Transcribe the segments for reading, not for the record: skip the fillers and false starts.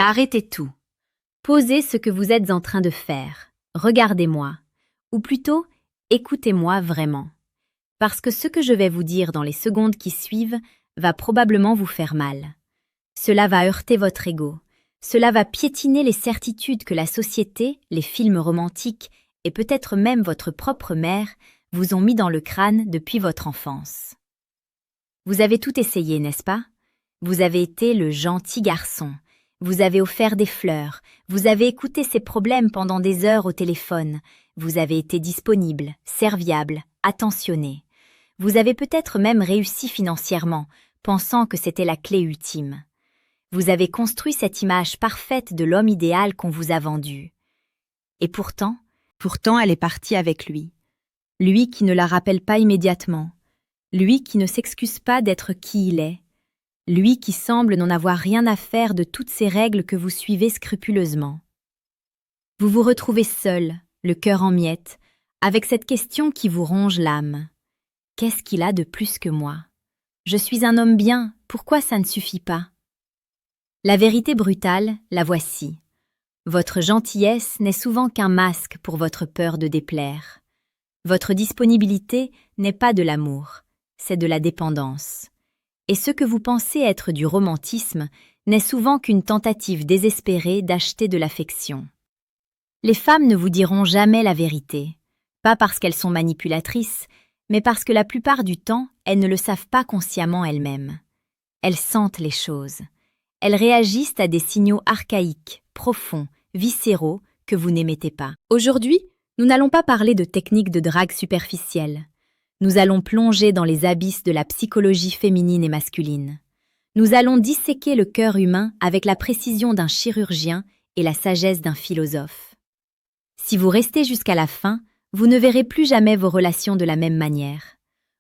Arrêtez tout. Posez ce que vous êtes en train de faire. Regardez-moi. Ou plutôt, écoutez-moi vraiment. Parce que ce que je vais vous dire dans les secondes qui suivent va probablement vous faire mal. Cela va heurter votre ego. Cela va piétiner les certitudes que la société, les films romantiques et peut-être même votre propre mère vous ont mis dans le crâne depuis votre enfance. Vous avez tout essayé, n'est-ce pas? Vous avez été le gentil garçon. Vous avez offert des fleurs. Vous avez écouté ses problèmes pendant des heures au téléphone. Vous avez été disponible, serviable, attentionné. Vous avez peut-être même réussi financièrement, pensant que c'était la clé ultime. Vous avez construit cette image parfaite de l'homme idéal qu'on vous a vendu. Et pourtant, elle est partie avec lui. Lui qui ne la rappelle pas immédiatement. Lui qui ne s'excuse pas d'être qui il est. Lui qui semble n'en avoir rien à faire de toutes ces règles que vous suivez scrupuleusement. Vous vous retrouvez seul, le cœur en miettes, avec cette question qui vous ronge l'âme. Qu'est-ce qu'il a de plus que moi? Je suis un homme bien, pourquoi ça ne suffit pas? La vérité brutale, la voici. Votre gentillesse n'est souvent qu'un masque pour votre peur de déplaire. Votre disponibilité n'est pas de l'amour, c'est de la dépendance. Et ce que vous pensez être du romantisme n'est souvent qu'une tentative désespérée d'acheter de l'affection. Les femmes ne vous diront jamais la vérité, pas parce qu'elles sont manipulatrices, mais parce que la plupart du temps, elles ne le savent pas consciemment elles-mêmes. Elles sentent les choses. Elles réagissent à des signaux archaïques, profonds, viscéraux, que vous n'émettez pas. Aujourd'hui, nous n'allons pas parler de techniques de drague superficielles. Nous allons plonger dans les abysses de la psychologie féminine et masculine. Nous allons disséquer le cœur humain avec la précision d'un chirurgien et la sagesse d'un philosophe. Si vous restez jusqu'à la fin, vous ne verrez plus jamais vos relations de la même manière.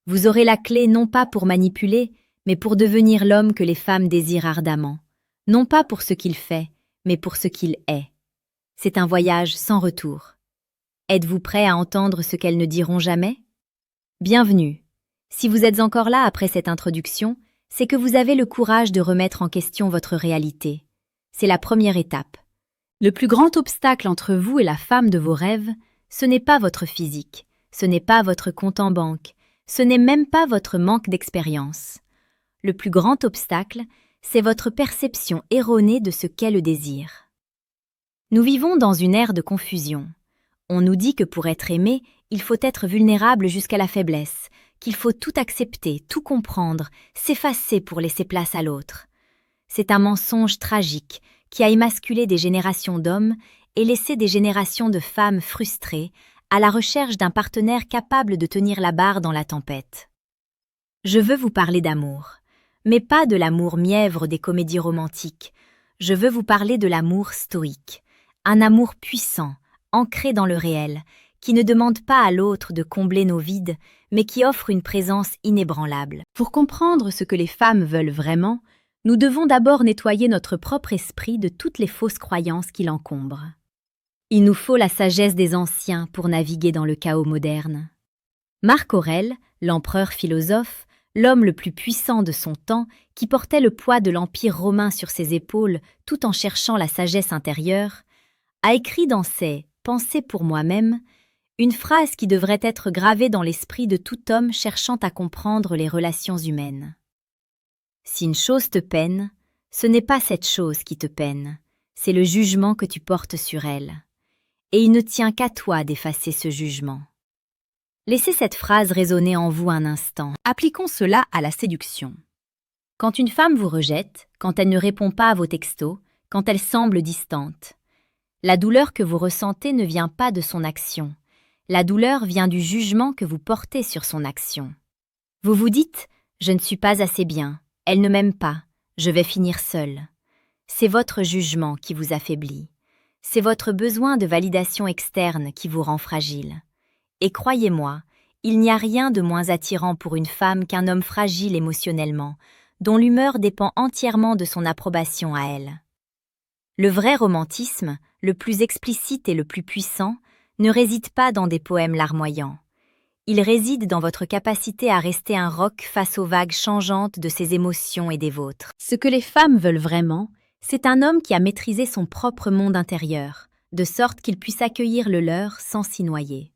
Vous aurez la clé non pas pour manipuler, mais pour devenir l'homme que les femmes désirent ardemment. Non pas pour ce qu'il fait, mais pour ce qu'il est. C'est un voyage sans retour. Êtes-vous prêt à entendre ce qu'elles ne diront jamais? Bienvenue. Si vous êtes encore là après cette introduction, c'est que vous avez le courage de remettre en question votre réalité. C'est la première étape. Le plus grand obstacle entre vous et la femme de vos rêves, ce n'est pas votre physique, ce n'est pas votre compte en banque, ce n'est même pas votre manque d'expérience. Le plus grand obstacle, c'est votre perception erronée de ce qu'est le désir. Nous vivons dans une ère de confusion. On nous dit que pour être aimé, il faut être vulnérable jusqu'à la faiblesse, qu'il faut tout accepter, tout comprendre, s'effacer pour laisser place à l'autre. C'est un mensonge tragique qui a émasculé des générations d'hommes et laissé des générations de femmes frustrées à la recherche d'un partenaire capable de tenir la barre dans la tempête. Je veux vous parler d'amour, mais pas de l'amour mièvre des comédies romantiques. Je veux vous parler de l'amour stoïque, un amour puissant, ancré dans le réel, qui ne demande pas à l'autre de combler nos vides, mais qui offre une présence inébranlable. Pour comprendre ce que les femmes veulent vraiment, nous devons d'abord nettoyer notre propre esprit de toutes les fausses croyances qui l'encombrent. Il nous faut la sagesse des anciens pour naviguer dans le chaos moderne. Marc Aurèle, l'empereur philosophe, l'homme le plus puissant de son temps, qui portait le poids de l'Empire romain sur ses épaules tout en cherchant la sagesse intérieure, a écrit dans ses « Pensées pour moi-même » une phrase qui devrait être gravée dans l'esprit de tout homme cherchant à comprendre les relations humaines. Si une chose te peine, ce n'est pas cette chose qui te peine, c'est le jugement que tu portes sur elle. Et il ne tient qu'à toi d'effacer ce jugement. Laissez cette phrase résonner en vous un instant. Appliquons cela à la séduction. Quand une femme vous rejette, quand elle ne répond pas à vos textos, quand elle semble distante, la douleur que vous ressentez ne vient pas de son action. La douleur vient du jugement que vous portez sur son action. Vous vous dites « Je ne suis pas assez bien, elle ne m'aime pas, je vais finir seule ». C'est votre jugement qui vous affaiblit. C'est votre besoin de validation externe qui vous rend fragile. Et croyez-moi, il n'y a rien de moins attirant pour une femme qu'un homme fragile émotionnellement, dont l'humeur dépend entièrement de son approbation à elle. Le vrai romantisme, le plus explicite et le plus puissant, ne réside pas dans des poèmes larmoyants. Il réside dans votre capacité à rester un roc face aux vagues changeantes de ses émotions et des vôtres. Ce que les femmes veulent vraiment, C'est un homme qui a maîtrisé son propre monde intérieur, de sorte qu'il puisse accueillir le leur sans s'y noyer.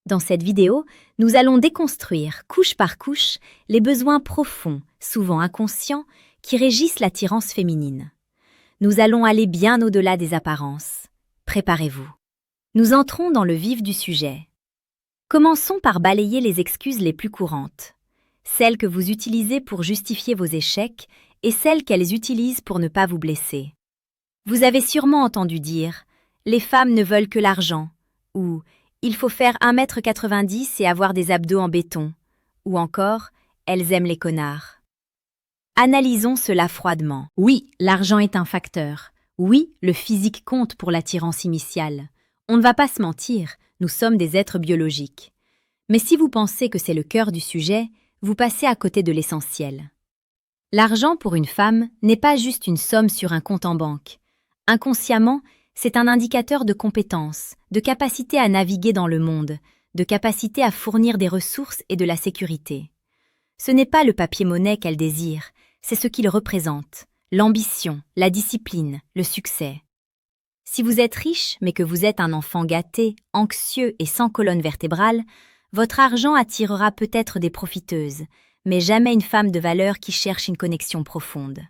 Dans cette vidéo, nous allons déconstruire, couche par couche, les besoins profonds, souvent inconscients, qui régissent l'attirance féminine. Nous allons aller bien au-delà des apparences. Préparez-vous. Nous entrons dans le vif du sujet. Commençons par balayer les excuses les plus courantes. Celles que vous utilisez pour justifier vos échecs et celles qu'elles utilisent pour ne pas vous blesser. Vous avez sûrement entendu dire « les femmes ne veulent que l'argent » ou « il faut faire 1,90 m et avoir des abdos en béton » ou encore « elles aiment les connards ». Analysons cela froidement. Oui, l'argent est un facteur. Oui, le physique compte pour l'attirance initiale. On ne va pas se mentir, nous sommes des êtres biologiques. Mais si vous pensez que c'est le cœur du sujet, vous passez à côté de l'essentiel. L'argent pour une femme n'est pas juste une somme sur un compte en banque. Inconsciemment, c'est un indicateur de compétence, de capacité à naviguer dans le monde, de capacité à fournir des ressources et de la sécurité. Ce n'est pas le papier-monnaie qu'elle désire, c'est ce qu'il représente, l'ambition, la discipline, le succès. Si vous êtes riche mais que vous êtes un enfant gâté, anxieux et sans colonne vertébrale, votre argent attirera peut-être des profiteuses, mais jamais une femme de valeur qui cherche une connexion profonde.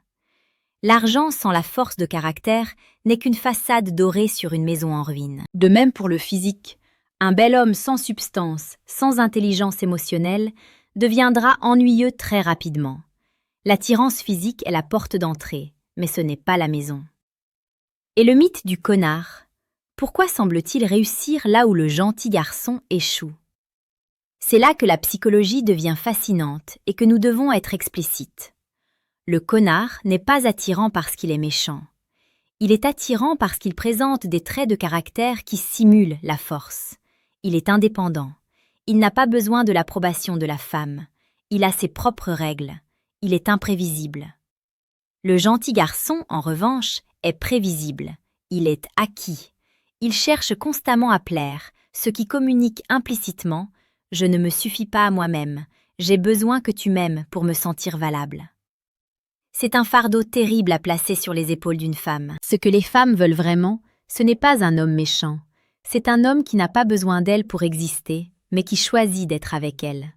L'argent sans la force de caractère n'est qu'une façade dorée sur une maison en ruine. De même pour le physique, un bel homme sans substance, sans intelligence émotionnelle, deviendra ennuyeux très rapidement. L'attirance physique est la porte d'entrée, mais ce n'est pas la maison. Et le mythe du connard, pourquoi semble-t-il réussir là où le gentil garçon échoue? C'est là que la psychologie devient fascinante et que nous devons être explicites. Le connard n'est pas attirant parce qu'il est méchant. Il est attirant parce qu'il présente des traits de caractère qui simulent la force. Il est indépendant. Il n'a pas besoin de l'approbation de la femme. Il a ses propres règles. Il est imprévisible. Le gentil garçon, en revanche, est prévisible. Il est acquis. Il cherche constamment à plaire, ce qui communique implicitement « Je ne me suffis pas à moi-même, j'ai besoin que tu m'aimes pour me sentir valable ». C'est un fardeau terrible à placer sur les épaules d'une femme. Ce que les femmes veulent vraiment, ce n'est pas un homme méchant. C'est un homme qui n'a pas besoin d'elle pour exister, mais qui choisit d'être avec elle.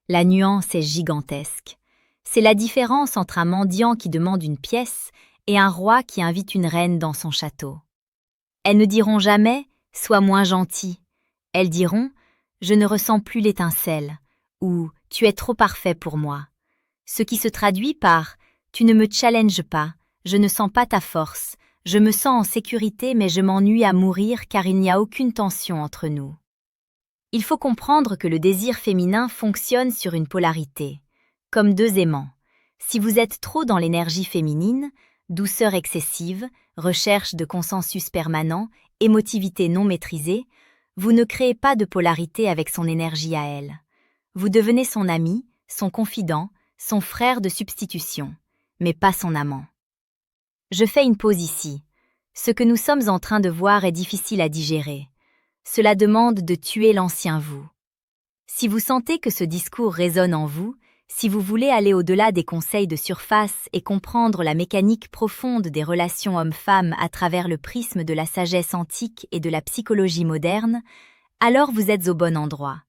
La nuance est gigantesque. C'est la différence entre un mendiant qui demande une pièce et un roi qui invite une reine dans son château. Elles ne diront jamais « sois moins gentil ». Elles diront « je ne ressens plus l'étincelle » ou « tu es trop parfait pour moi ». Ce qui se traduit par « tu ne me challenges pas, je ne sens pas ta force, je me sens en sécurité mais je m'ennuie à mourir car il n'y a aucune tension entre nous ». Il faut comprendre que le désir féminin fonctionne sur une polarité, comme deux aimants. Si vous êtes trop dans l'énergie féminine, douceur excessive, recherche de consensus permanent, émotivité non maîtrisée, vous ne créez pas de polarité avec son énergie à elle. Vous devenez son ami, son confident, son frère de substitution, mais pas son amant. Je fais une pause ici. Ce que nous sommes en train de voir est difficile à digérer. Cela demande de tuer l'ancien vous. Si vous sentez que ce discours résonne en vous, si vous voulez aller au-delà des conseils de surface et comprendre la mécanique profonde des relations hommes-femmes à travers le prisme de la sagesse antique et de la psychologie moderne, alors vous êtes au bon endroit.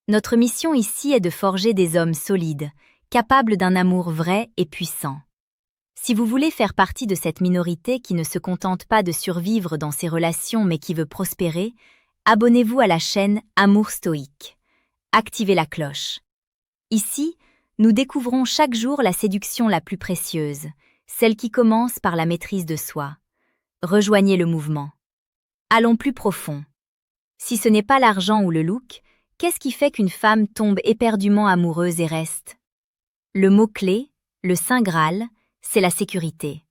Notre mission ici est de forger des hommes solides, capables d'un amour vrai et puissant. Si vous voulez faire partie de cette minorité qui ne se contente pas de survivre dans ses relations mais qui veut prospérer, abonnez-vous à la chaîne Amour Stoïque. Activez la cloche. Ici, nous découvrons chaque jour la séduction la plus précieuse, celle qui commence par la maîtrise de soi. Rejoignez le mouvement. Allons plus profond. Si ce n'est pas l'argent ou le look, qu'est-ce qui fait qu'une femme tombe éperdument amoureuse et reste? Le mot-clé, le Saint Graal, c'est la sécurité.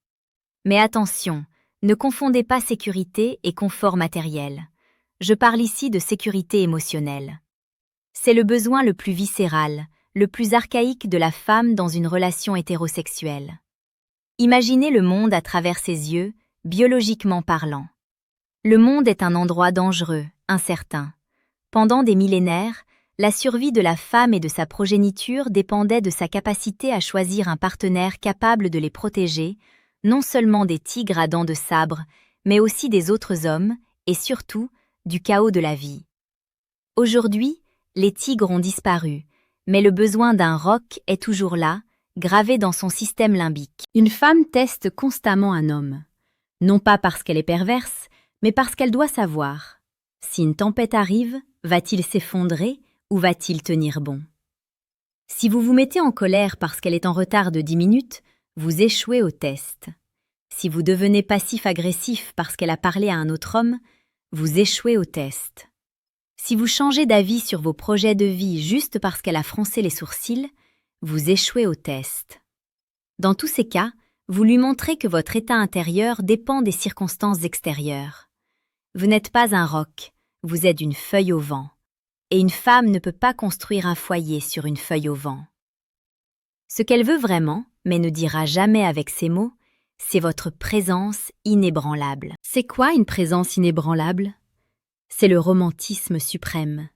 Mais attention, ne confondez pas sécurité et confort matériel. Je parle ici de sécurité émotionnelle. C'est le besoin le plus viscéral, le plus archaïque de la femme dans une relation hétérosexuelle. Imaginez le monde à travers ses yeux, biologiquement parlant. Le monde est un endroit dangereux, incertain. Pendant des millénaires, la survie de la femme et de sa progéniture dépendait de sa capacité à choisir un partenaire capable de les protéger, non seulement des tigres à dents de sabre, mais aussi des autres hommes, et surtout, du chaos de la vie. Aujourd'hui, les tigres ont disparu, mais le besoin d'un roc est toujours là, gravé dans son système limbique. Une femme teste constamment un homme, non pas parce qu'elle est perverse, mais parce qu'elle doit savoir. Si une tempête arrive, va-t-il s'effondrer ou va-t-il tenir bon? Si vous vous mettez en colère parce qu'elle est en retard de 10 minutes, vous échouez au test. Si vous devenez passif-agressif parce qu'elle a parlé à un autre homme, vous échouez au test. Si vous changez d'avis sur vos projets de vie juste parce qu'elle a froncé les sourcils, vous échouez au test. Dans tous ces cas, vous lui montrez que votre état intérieur dépend des circonstances extérieures. Vous n'êtes pas un roc, vous êtes une feuille au vent. Et une femme ne peut pas construire un foyer sur une feuille au vent. Ce qu'elle veut vraiment, mais ne dira jamais avec ses mots, c'est votre présence inébranlable. C'est quoi une présence inébranlable? C'est le romantisme suprême.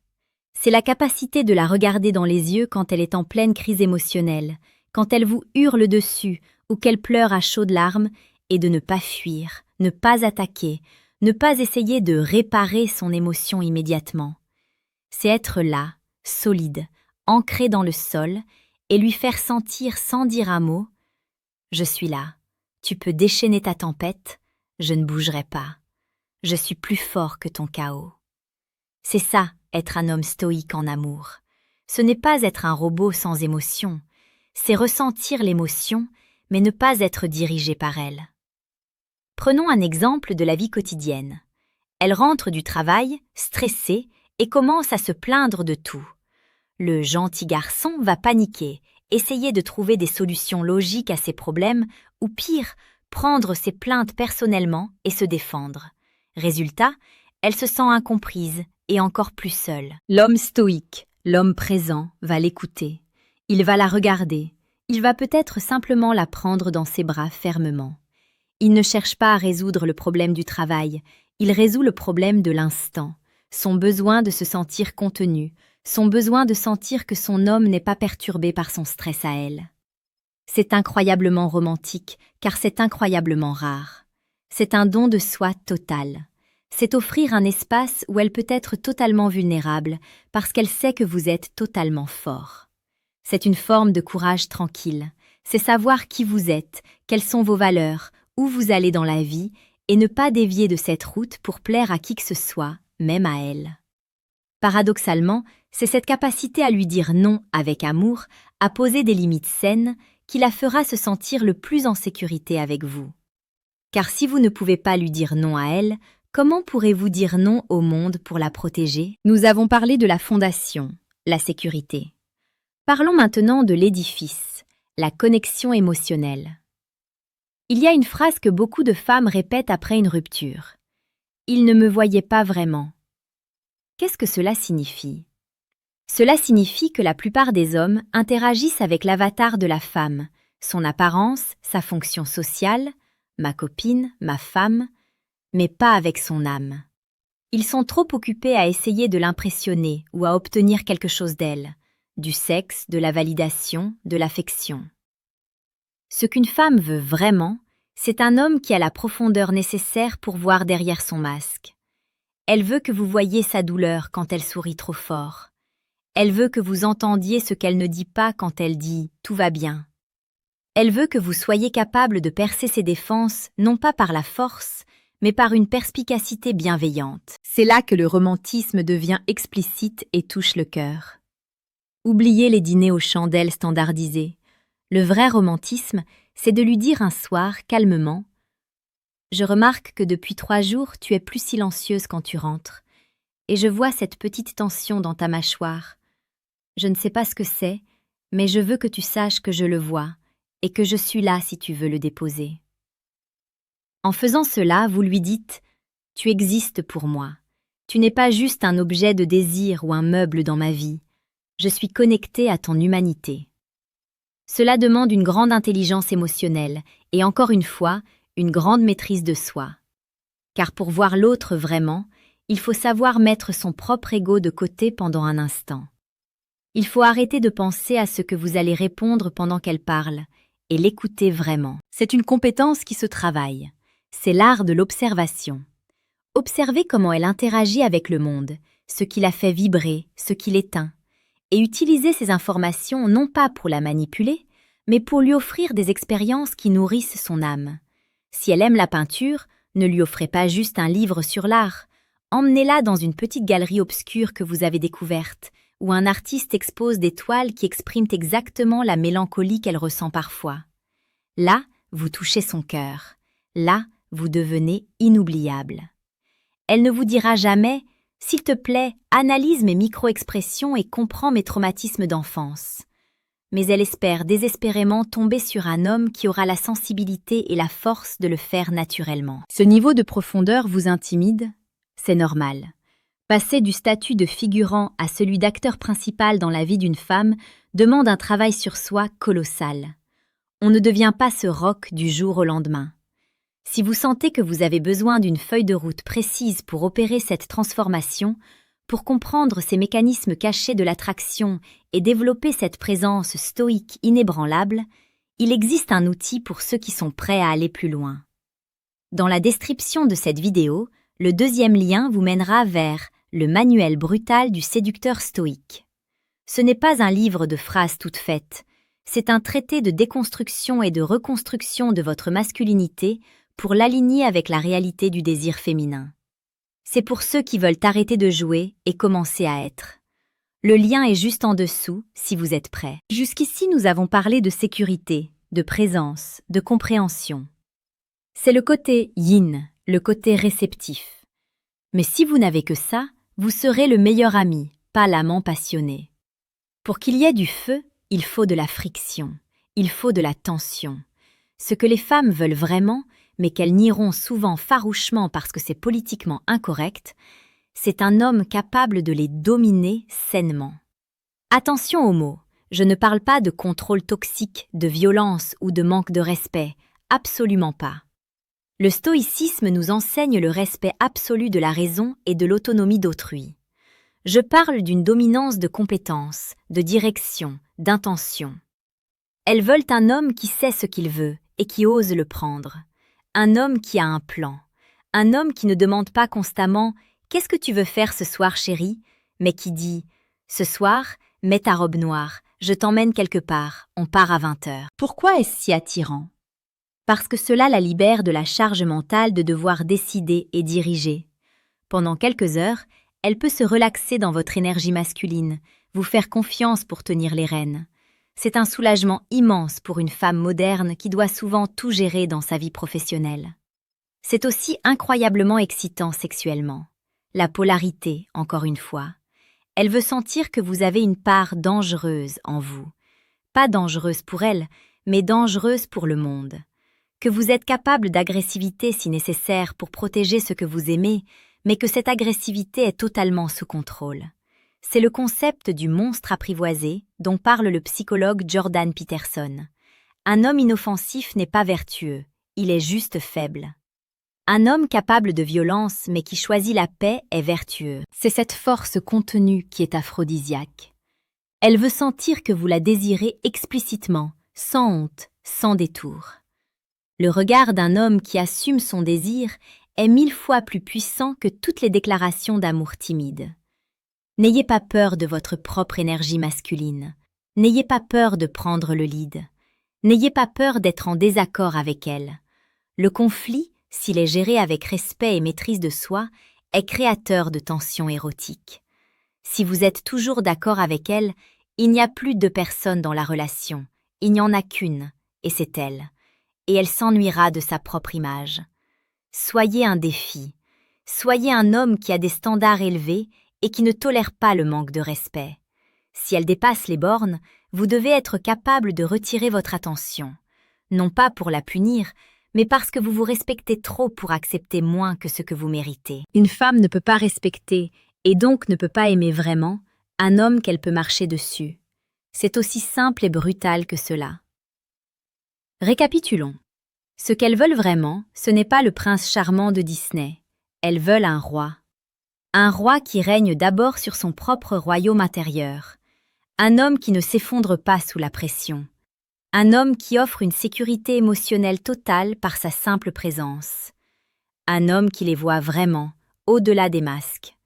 C'est la capacité de la regarder dans les yeux quand elle est en pleine crise émotionnelle, quand elle vous hurle dessus ou qu'elle pleure à chaudes larmes, et de ne pas fuir, ne pas attaquer, ne pas essayer de réparer son émotion immédiatement. C'est être là, solide, ancré dans le sol, et lui faire sentir sans dire un mot « Je suis là, tu peux déchaîner ta tempête, je ne bougerai pas. Je suis plus fort que ton chaos. » C'est ça, être un homme stoïque en amour. Ce n'est pas être un robot sans émotion, c'est ressentir l'émotion, mais ne pas être dirigé par elle. Prenons un exemple de la vie quotidienne. Elle rentre du travail, stressée, et commence à se plaindre de tout. Le gentil garçon va paniquer, essayer de trouver des solutions logiques à ses problèmes, ou pire, prendre ses plaintes personnellement et se défendre. Résultat, elle se sent incomprise et encore plus seule. L'homme stoïque, l'homme présent, va l'écouter. Il va la regarder. Il va peut-être simplement la prendre dans ses bras fermement. Il ne cherche pas à résoudre le problème du travail, il résout le problème de l'instant. Son besoin de se sentir contenu, son besoin de sentir que son homme n'est pas perturbé par son stress à elle. C'est incroyablement romantique, car c'est incroyablement rare. C'est un don de soi total. C'est offrir un espace où elle peut être totalement vulnérable, parce qu'elle sait que vous êtes totalement fort. C'est une forme de courage tranquille. C'est savoir qui vous êtes, quelles sont vos valeurs, où vous allez dans la vie, et ne pas dévier de cette route pour plaire à qui que ce soit, même à elle. Paradoxalement, c'est cette capacité à lui dire non avec amour, à poser des limites saines, qui la fera se sentir le plus en sécurité avec vous. Car si vous ne pouvez pas lui dire non à elle, comment pourrez-vous dire non au monde pour la protéger? Nous avons parlé de la fondation, la sécurité. Parlons maintenant de l'édifice, la connexion émotionnelle. Il y a une phrase que beaucoup de femmes répètent après une rupture. Il ne me voyait pas vraiment. Qu'est-ce que cela signifie? Cela signifie que la plupart des hommes interagissent avec l'avatar de la femme, son apparence, sa fonction sociale, ma copine, ma femme, mais pas avec son âme. Ils sont trop occupés à essayer de l'impressionner ou à obtenir quelque chose d'elle, du sexe, de la validation, de l'affection. Ce qu'une femme veut vraiment, c'est un homme qui a la profondeur nécessaire pour voir derrière son masque. Elle veut que vous voyiez sa douleur quand elle sourit trop fort. Elle veut que vous entendiez ce qu'elle ne dit pas quand elle dit « tout va bien ». Elle veut que vous soyez capable de percer ses défenses non pas par la force, mais par une perspicacité bienveillante. C'est là que le romantisme devient explicite et touche le cœur. Oubliez les dîners aux chandelles standardisés. Le vrai romantisme, c'est de lui dire un soir, calmement, « Je remarque que depuis 3 jours, tu es plus silencieuse quand tu rentres, et je vois cette petite tension dans ta mâchoire. Je ne sais pas ce que c'est, mais je veux que tu saches que je le vois, et que je suis là si tu veux le déposer. » En faisant cela, vous lui dites « Tu existes pour moi. Tu n'es pas juste un objet de désir ou un meuble dans ma vie. Je suis connecté à ton humanité. » Cela demande une grande intelligence émotionnelle et encore une fois, une grande maîtrise de soi. Car pour voir l'autre vraiment, il faut savoir mettre son propre ego de côté pendant un instant. Il faut arrêter de penser à ce que vous allez répondre pendant qu'elle parle et l'écouter vraiment. C'est une compétence qui se travaille. C'est l'art de l'observation. Observez comment elle interagit avec le monde, ce qui la fait vibrer, ce qui l'éteint, et utilisez ces informations non pas pour la manipuler, mais pour lui offrir des expériences qui nourrissent son âme. Si elle aime la peinture, ne lui offrez pas juste un livre sur l'art. Emmenez-la dans une petite galerie obscure que vous avez découverte, où un artiste expose des toiles qui expriment exactement la mélancolie qu'elle ressent parfois. Là, vous touchez son cœur. Là, vous devenez inoubliable. Elle ne vous dira jamais « S'il te plaît, analyse mes micro-expressions et comprends mes traumatismes d'enfance ». Mais elle espère désespérément tomber sur un homme qui aura la sensibilité et la force de le faire naturellement. Ce niveau de profondeur vous intimide? C'est normal. Passer du statut de figurant à celui d'acteur principal dans la vie d'une femme demande un travail sur soi colossal. On ne devient pas ce roc du jour au lendemain. Si vous sentez que vous avez besoin d'une feuille de route précise pour opérer cette transformation, pour comprendre ces mécanismes cachés de l'attraction et développer cette présence stoïque inébranlable, il existe un outil pour ceux qui sont prêts à aller plus loin. Dans la description de cette vidéo, le deuxième lien vous mènera vers le manuel brutal du séducteur stoïque. Ce n'est pas un livre de phrases toutes faites, c'est un traité de déconstruction et de reconstruction de votre masculinité pour l'aligner avec la réalité du désir féminin. C'est pour ceux qui veulent arrêter de jouer et commencer à être. Le lien est juste en dessous si vous êtes prêts. Jusqu'ici, nous avons parlé de sécurité, de présence, de compréhension. C'est le côté yin, le côté réceptif. Mais si vous n'avez que ça, vous serez le meilleur ami, pas l'amant passionné. Pour qu'il y ait du feu, il faut de la friction, il faut de la tension. Ce que les femmes veulent vraiment, mais qu'elles nieront souvent farouchement parce que c'est politiquement incorrect, c'est un homme capable de les dominer sainement. Attention aux mots, je ne parle pas de contrôle toxique, de violence ou de manque de respect, absolument pas. Le stoïcisme nous enseigne le respect absolu de la raison et de l'autonomie d'autrui. Je parle d'une dominance de compétence, de direction, d'intention. Elles veulent un homme qui sait ce qu'il veut et qui ose le prendre. Un homme qui a un plan. Un homme qui ne demande pas constamment « Qu'est-ce que tu veux faire ce soir, chérie ?» mais qui dit « Ce soir, mets ta robe noire, je t'emmène quelque part, on part à 20h. » Pourquoi est-ce si attirant? Parce que cela la libère de la charge mentale de devoir décider et diriger. Pendant quelques heures, elle peut se relaxer dans votre énergie masculine, vous faire confiance pour tenir les rênes. C'est un soulagement immense pour une femme moderne qui doit souvent tout gérer dans sa vie professionnelle. C'est aussi incroyablement excitant sexuellement. La polarité, encore une fois. Elle veut sentir que vous avez une part dangereuse en vous. Pas dangereuse pour elle, mais dangereuse pour le monde. Que vous êtes capable d'agressivité si nécessaire pour protéger ce que vous aimez, mais que cette agressivité est totalement sous contrôle. C'est le concept du monstre apprivoisé dont parle le psychologue Jordan Peterson. Un homme inoffensif n'est pas vertueux, il est juste faible. Un homme capable de violence mais qui choisit la paix est vertueux. C'est cette force contenue qui est aphrodisiaque. Elle veut sentir que vous la désirez explicitement, sans honte, sans détour. Le regard d'un homme qui assume son désir est 1000 fois plus puissant que toutes les déclarations d'amour timides. N'ayez pas peur de votre propre énergie masculine. N'ayez pas peur de prendre le lead. N'ayez pas peur d'être en désaccord avec elle. Le conflit, s'il est géré avec respect et maîtrise de soi, est créateur de tensions érotiques. Si vous êtes toujours d'accord avec elle, il n'y a plus de personne dans la relation. Il n'y en a qu'une, et c'est elle. Et elle s'ennuiera de sa propre image. Soyez un défi. Soyez un homme qui a des standards élevés et qui ne tolère pas le manque de respect. Si elle dépasse les bornes, vous devez être capable de retirer votre attention. Non pas pour la punir, mais parce que vous vous respectez trop pour accepter moins que ce que vous méritez. Une femme ne peut pas respecter, et donc ne peut pas aimer vraiment, un homme qu'elle peut marcher dessus. C'est aussi simple et brutal que cela. Récapitulons. Ce qu'elles veulent vraiment, ce n'est pas le prince charmant de Disney. Elles veulent un roi. Un roi qui règne d'abord sur son propre royaume intérieur. Un homme qui ne s'effondre pas sous la pression. Un homme qui offre une sécurité émotionnelle totale par sa simple présence. Un homme qui les voit vraiment, au-delà des masques.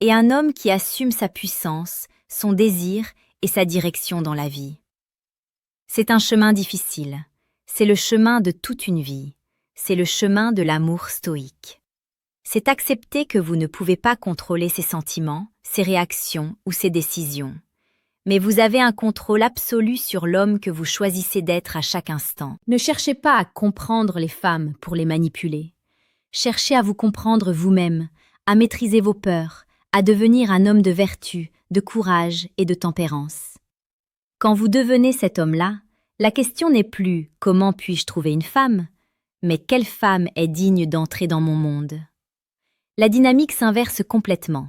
Et un homme qui assume sa puissance, son désir et sa direction dans la vie. C'est un chemin difficile. C'est le chemin de toute une vie. C'est le chemin de l'amour stoïque. C'est accepter que vous ne pouvez pas contrôler ses sentiments, ses réactions ou ses décisions. Mais vous avez un contrôle absolu sur l'homme que vous choisissez d'être à chaque instant. Ne cherchez pas à comprendre les femmes pour les manipuler. Cherchez à vous comprendre vous-même, à maîtriser vos peurs, à devenir un homme de vertu, de courage et de tempérance. Quand vous devenez cet homme-là, la question n'est plus « comment puis-je trouver une femme ?», mais « quelle femme est digne d'entrer dans mon monde ?» La dynamique s'inverse complètement.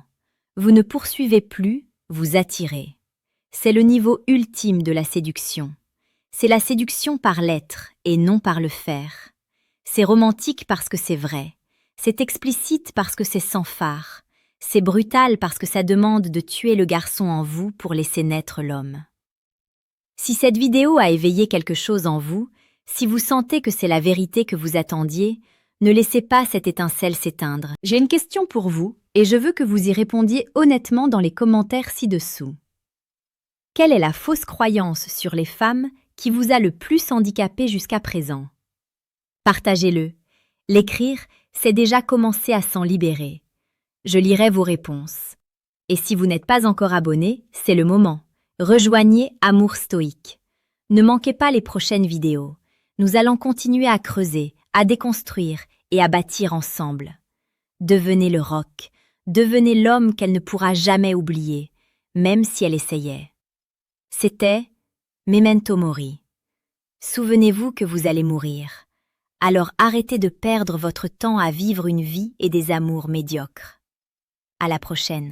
Vous ne poursuivez plus, vous attirez. C'est le niveau ultime de la séduction. C'est la séduction par l'être et non par le faire. C'est romantique parce que c'est vrai. C'est explicite parce que c'est sans phare. C'est brutal parce que ça demande de tuer le garçon en vous pour laisser naître l'homme. Si cette vidéo a éveillé quelque chose en vous, si vous sentez que c'est la vérité que vous attendiez, ne laissez pas cette étincelle s'éteindre. J'ai une question pour vous et je veux que vous y répondiez honnêtement dans les commentaires ci-dessous. Quelle est la fausse croyance sur les femmes qui vous a le plus handicapé jusqu'à présent? Partagez-le. L'écrire, c'est déjà commencer à s'en libérer. Je lirai vos réponses. Et si vous n'êtes pas encore abonné, c'est le moment. Rejoignez Amour Stoïque. Ne manquez pas les prochaines vidéos. Nous allons continuer à creuser, à déconstruire et à bâtir ensemble. Devenez le roc. Devenez l'homme qu'elle ne pourra jamais oublier, même si elle essayait. C'était Memento Mori. Souvenez-vous que vous allez mourir. Alors arrêtez de perdre votre temps à vivre une vie et des amours médiocres. À la prochaine.